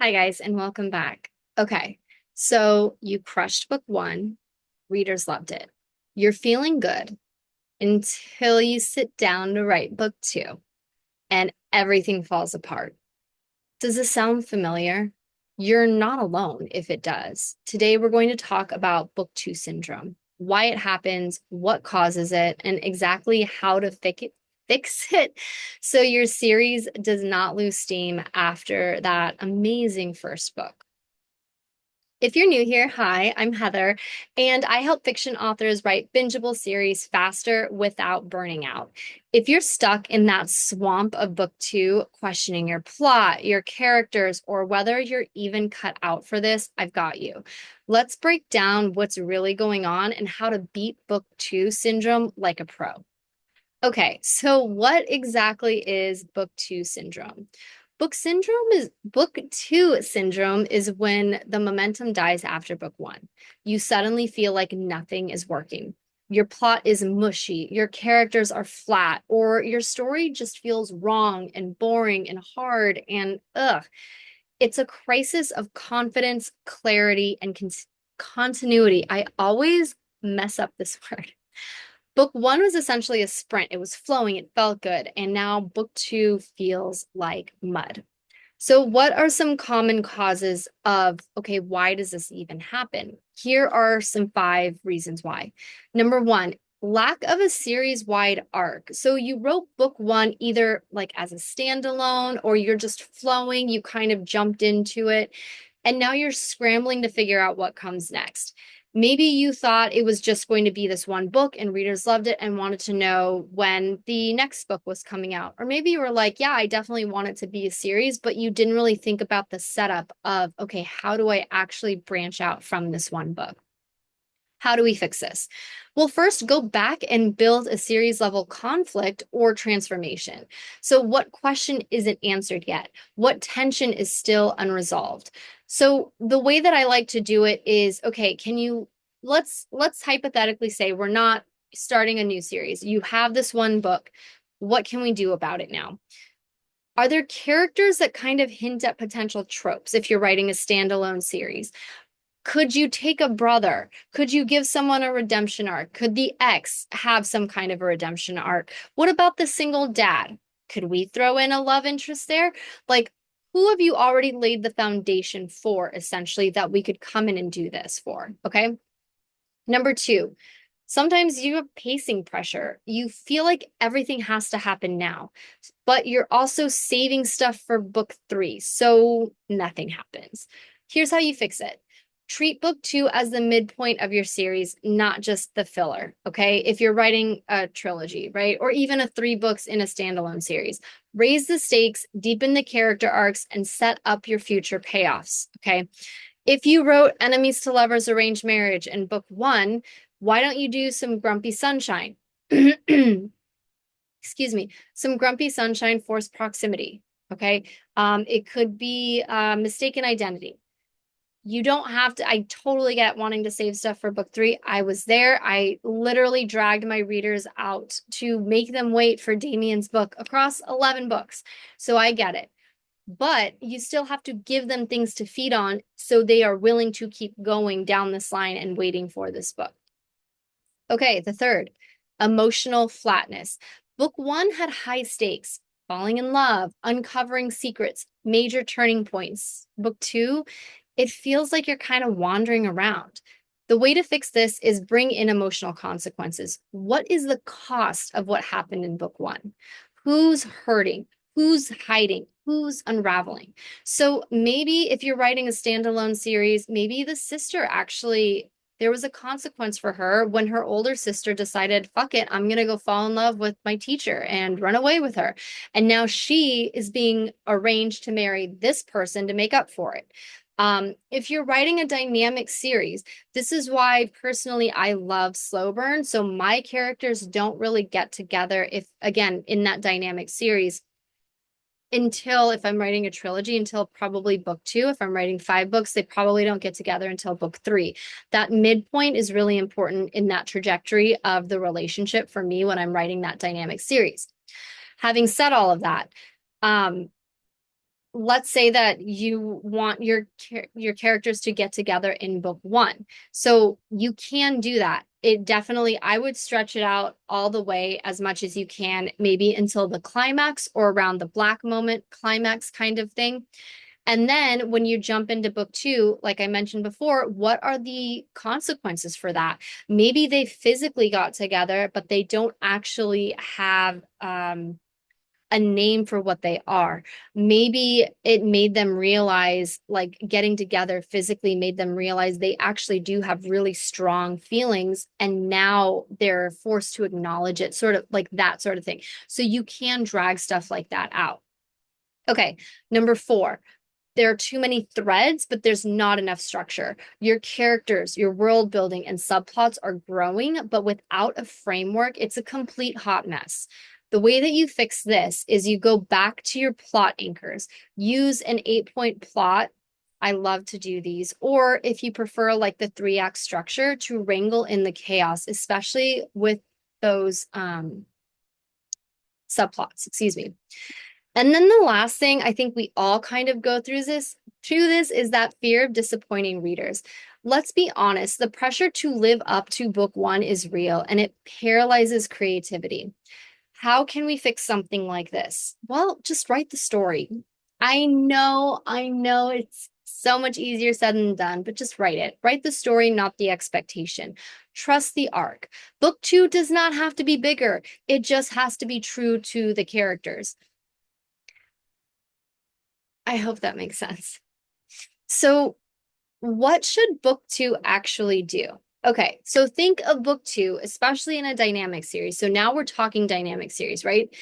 Hi, guys, and welcome back. Okay, so you crushed book one, readers loved it. You're feeling good until you sit down to write book two, and everything falls apart. Does this sound familiar? You're not alone if it does. Today, we're going to talk about book two syndrome, why it happens, what causes it, and exactly how to fix it so your series does not lose steam after that amazing first book. If you're new here, hi, I'm Heather, and I help fiction authors write bingeable series faster without burning out. If you're stuck in that swamp of book two, questioning your plot, your characters, or whether you're even cut out for this, I've got you. Let's break down what's really going on and how to beat book two syndrome like a pro. Okay, so what exactly is book two syndrome? Book two syndrome is when the momentum dies after book one. You suddenly feel like nothing is working. Your plot is mushy, your characters are flat, or your story just feels wrong and boring and hard and ugh. It's a crisis of confidence, clarity, and continuity. I always mess up this word. Book one was essentially a sprint. It was flowing, it felt good. And now book two feels like mud. So, what are some common causes of, okay, why does this even happen? Here are some 5 reasons why. Number one, lack of a series wide arc. So, you wrote book one either like as a standalone or you're just flowing, you kind of jumped into it, and now you're scrambling to figure out what comes next. Maybe you thought it was just going to be this one book and readers loved it and wanted to know when the next book was coming out. Or maybe you were like, yeah, I definitely want it to be a series, but you didn't really think about the setup of, okay, how do I actually branch out from this one book? How do we fix this? Well, first, go back and build a series level conflict or transformation. So, what question isn't answered yet? What tension is still unresolved? So, the way that I like to do it is, okay, can you let's hypothetically say we're not starting a new series. You have this one book. What can we do about it now? Are there characters that kind of hint at potential tropes if you're writing a standalone series? Could you take a brother? Could you give someone a redemption arc? Could the ex have some kind of a redemption arc? What about the single dad? Could we throw in a love interest there? Like, who have you already laid the foundation for, essentially, that we could come in and do this for? Okay. Number two, sometimes you have pacing pressure. You feel like everything has to happen now, but you're also saving stuff for book three, so nothing happens. Here's how you fix it. Treat book two as the midpoint of your series, not just the filler. Okay. If you're writing a trilogy, right? Or even a 3 books in a standalone series, raise the stakes, deepen the character arcs, and set up your future payoffs. Okay. If you wrote Enemies to Lovers Arranged Marriage in book one, why don't you do some Grumpy Sunshine? Excuse me, some Grumpy Sunshine forced proximity. Okay. It could be mistaken identity. You don't have to, I totally get wanting to save stuff for book three. I was there. I literally dragged my readers out to make them wait for Damien's book across 11 books. So I get it. But you still have to give them things to feed on so they are willing to keep going down this line and waiting for this book. Okay, the third, emotional flatness. Book one had high stakes, falling in love, uncovering secrets, major turning points. Book two, it feels like you're kind of wandering around. The way to fix this is bring in emotional consequences. What is the cost of what happened in book one? Who's hurting? Who's hiding? Who's unraveling? So maybe if you're writing a standalone series, maybe the sister actually, there was a consequence for her when her older sister decided, fuck it, I'm going to go fall in love with my teacher and run away with her. And now she is being arranged to marry this person to make up for it. If you're writing a dynamic series, this is why personally I love slow burn. So my characters don't really get together if, again, in that dynamic series until, if I'm writing a trilogy, until probably book two. If I'm writing 5 books, they probably don't get together until book three. That midpoint is really important in that trajectory of the relationship for me when I'm writing that dynamic series. Having said all of that, um, let's say that you want your characters to get together in book one. So you can do that. It definitely, I would stretch it out all the way as much as you can, maybe until the climax or around the black moment climax kind of thing. And then when you jump into book two, like I mentioned before, what are the consequences for that? Maybe they physically got together, but they don't actually have a name for what they are. Maybe it made them realize, like getting together physically made them realize they actually do have really strong feelings, and now they're forced to acknowledge it, sort of like that sort of thing. So you can drag stuff like that out. Okay, number four, there are too many threads, but there's not enough structure. Your characters, your world building, and subplots are growing, but without a framework, it's a complete hot mess. The way that you fix this is you go back to your plot anchors, use an 8 point plot. I love to do these. Or if you prefer, like the three-act structure, to wrangle in the chaos, especially with those subplots, excuse me. And then the last thing I think we all kind of go through this is that fear of disappointing readers. Let's be honest, the pressure to live up to book one is real and it paralyzes creativity. How can we fix something like this? Well, just write the story. I know it's so much easier said than done, but just write it. Write the story, not the expectation. Trust the arc. Book two does not have to be bigger, it just has to be true to the characters. I hope that makes sense. So, what should book two actually do? Okay, so think of book two, especially in a dynamic series. So now we're talking dynamic series, right?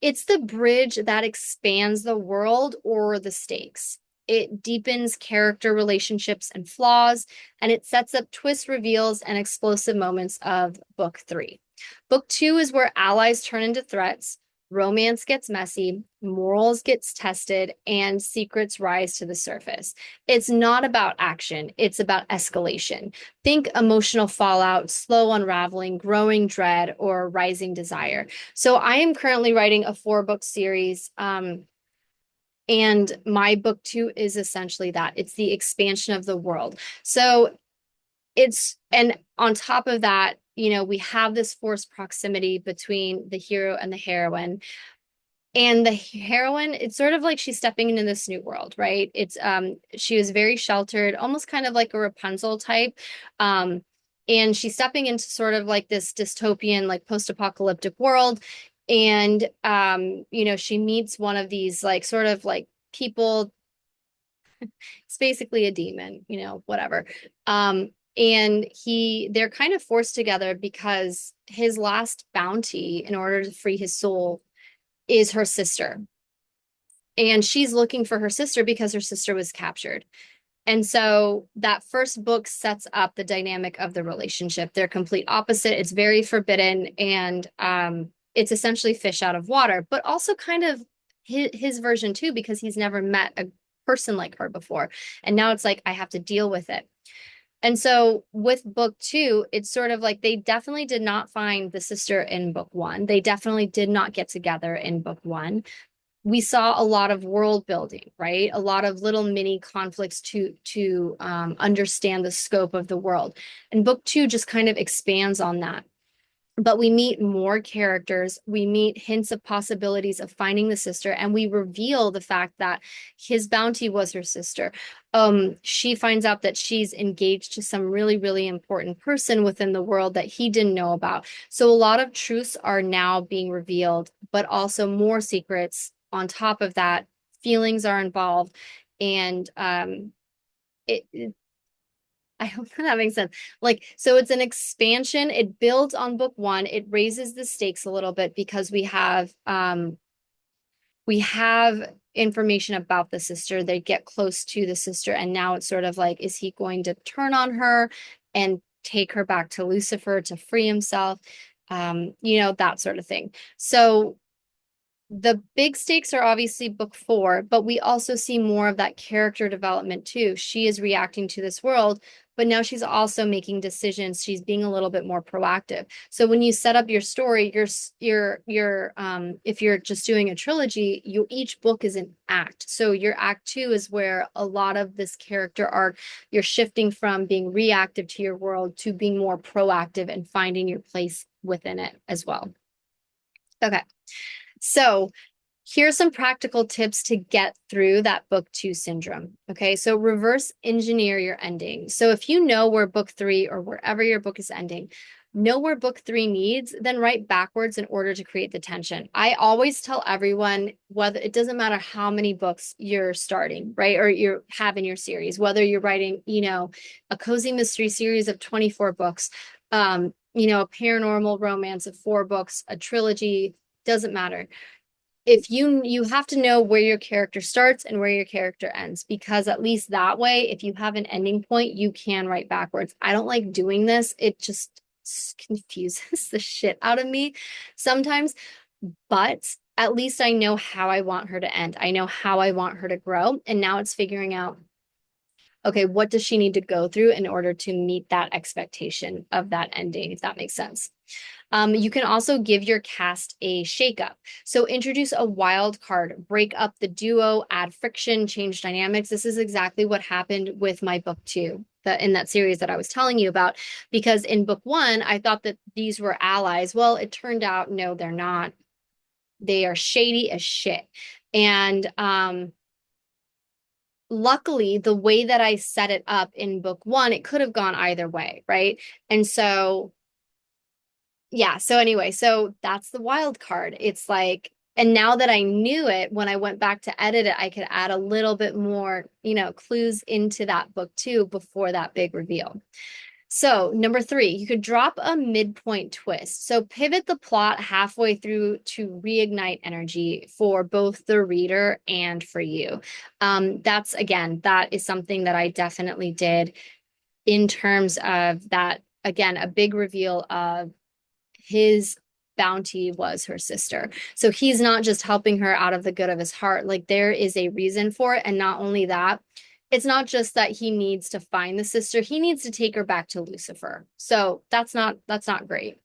It's the bridge that expands the world or the stakes. It deepens character relationships and flaws, and it sets up twist reveals and explosive moments of book three. Book two is where allies turn into threats, romance gets messy, morals gets tested, and secrets rise to the surface. It's not about action, it's about escalation. Think emotional fallout, slow unraveling, growing dread, or rising desire. So I am currently writing a 4 book series. And my book two is essentially that it's the expansion of the world. So and on top of that, we have this forced proximity between the hero and the heroine. And the heroine, it's sort of like she's stepping into this new world, right? She was very sheltered, almost kind of like a Rapunzel type. Um, and she's stepping into sort of like this dystopian, like post-apocalyptic world. And she meets one of these like sort of like people. It's basically a demon, whatever. And they're kind of forced together because his last bounty in order to free his soul is her sister. And she's looking for her sister because her sister was captured. And so that first book sets up the dynamic of the relationship. They're complete opposite. It's very forbidden, and it's essentially fish out of water, but also kind of his version too, because he's never met a person like her before. And now it's like, I have to deal with it. And so with book two, it's sort of like they definitely did not find the sister in book one. They definitely did not get together in book one. We saw a lot of world building, right? A lot of little mini conflicts to understand the scope of the world. And book two just kind of expands on that. But we meet more characters, we meet hints of possibilities of finding the sister, and we reveal the fact that his bounty was her sister. She finds out that she's engaged to some really, really important person within the world that he didn't know about. So a lot of truths are now being revealed, but also more secrets. On top of that, feelings are involved, and it I hope that makes sense. Like, so it's an expansion. It builds on book one. It raises the stakes a little bit because we have information about the sister. They get close to the sister, and now it's sort of like, is he going to turn on her and take her back to Lucifer to free himself? That sort of thing. So The big stakes are obviously book four, but we also see more of that character development too. She is reacting to this world, but now she's also making decisions. She's being a little bit more proactive. So when you set up your story, if you're just doing a trilogy, each book is an act. So your act two is where a lot of this character arc, you're shifting from being reactive to your world to being more proactive and finding your place within it as well. Okay. So here's some practical tips to get through that book two syndrome. Okay, so reverse engineer your ending. So if you know where book three or wherever your book is ending, know where book three needs, then write backwards in order to create the tension. I always tell everyone, whether it doesn't matter how many books you're starting, right? Or you have in your series, whether you're writing, a cozy mystery series of 24 books, a paranormal romance of 4 books, a trilogy, doesn't matter. If you have to know where your character starts and where your character ends, because at least that way, if you have an ending point, you can write backwards. I don't like doing this. It just confuses the shit out of me sometimes, but at least I know how I want her to end. I know how I want her to grow. And now it's figuring out, okay, what does she need to go through in order to meet that expectation of that ending, if that makes sense. You can also give your cast a shakeup. So introduce a wild card, break up the duo, add friction, change dynamics. This is exactly what happened with my book two, in that series that I was telling you about. Because in book one, I thought that these were allies. Well, it turned out, no, they're not. They are shady as shit. And luckily, the way that I set it up in book one, it could have gone either way, right? And so yeah, so anyway, so that's the wild card. It's like, and now that I knew it, when I went back to edit it, I could add a little bit more, clues into that book too before that big reveal. So, number 3, you could drop a midpoint twist. So, pivot the plot halfway through to reignite energy for both the reader and for you. That is something that I definitely did in terms of that, again, a big reveal of his bounty was her sister. So he's not just helping her out of the good of his heart. Like there is a reason for it. And not only that, it's not just that he needs to find the sister, he needs to take her back to Lucifer. So that's not great.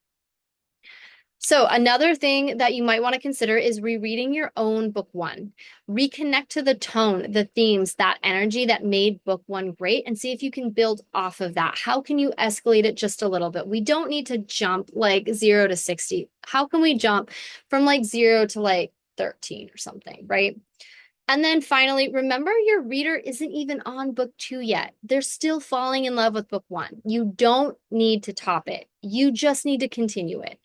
So another thing that you might want to consider is rereading your own book one. Reconnect to the tone, the themes, that energy that made book one great, and see if you can build off of that. How can you escalate it just a little bit? We don't need to jump like 0 to 60. How can we jump from like 0 to like 13 or something, right? And then finally, remember your reader isn't even on book two yet. They're still falling in love with book one. You don't need to top it. You just need to continue it.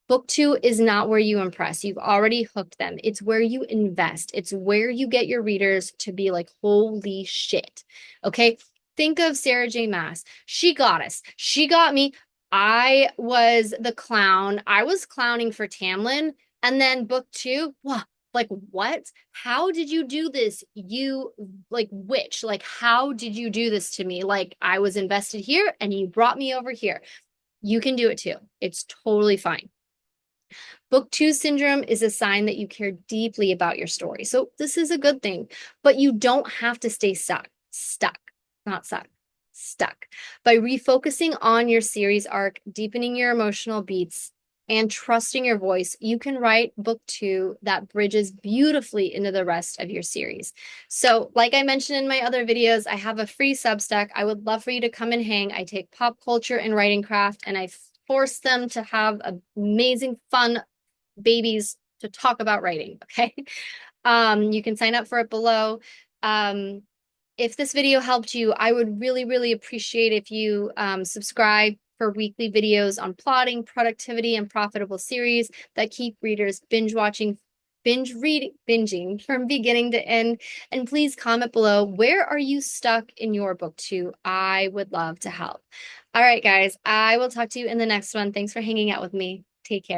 Book two is not where you impress. You've already hooked them. It's where you invest. It's where you get your readers to be like, holy shit. Okay. Think of Sarah J. Maas. She got us. She got me. I was the clown. I was clowning for Tamlin. And then book two, wow, like what? How did you do this? You like witch? Like, how did you do this to me? Like, I was invested here and you brought me over here. You can do it too. It's totally fine. Book two syndrome is a sign that you care deeply about your story. So this is a good thing, but you don't have to stay not stuck. By refocusing on your series arc, deepening your emotional beats, and trusting your voice, you can write book two that bridges beautifully into the rest of your series. So, like I mentioned in my other videos, I have a free Substack. I would love for you to come and hang. I take pop culture and writing craft, and I force them to have amazing, fun babies to talk about writing. Okay. You can sign up for it below. If this video helped you, I would really, really appreciate if you subscribe for weekly videos on plotting, productivity, and profitable series that keep readers binging from beginning to end. And please comment below, where are you stuck in your book two? I would love to help. All right, guys, I will talk to you in the next one. Thanks for hanging out with me. Take care.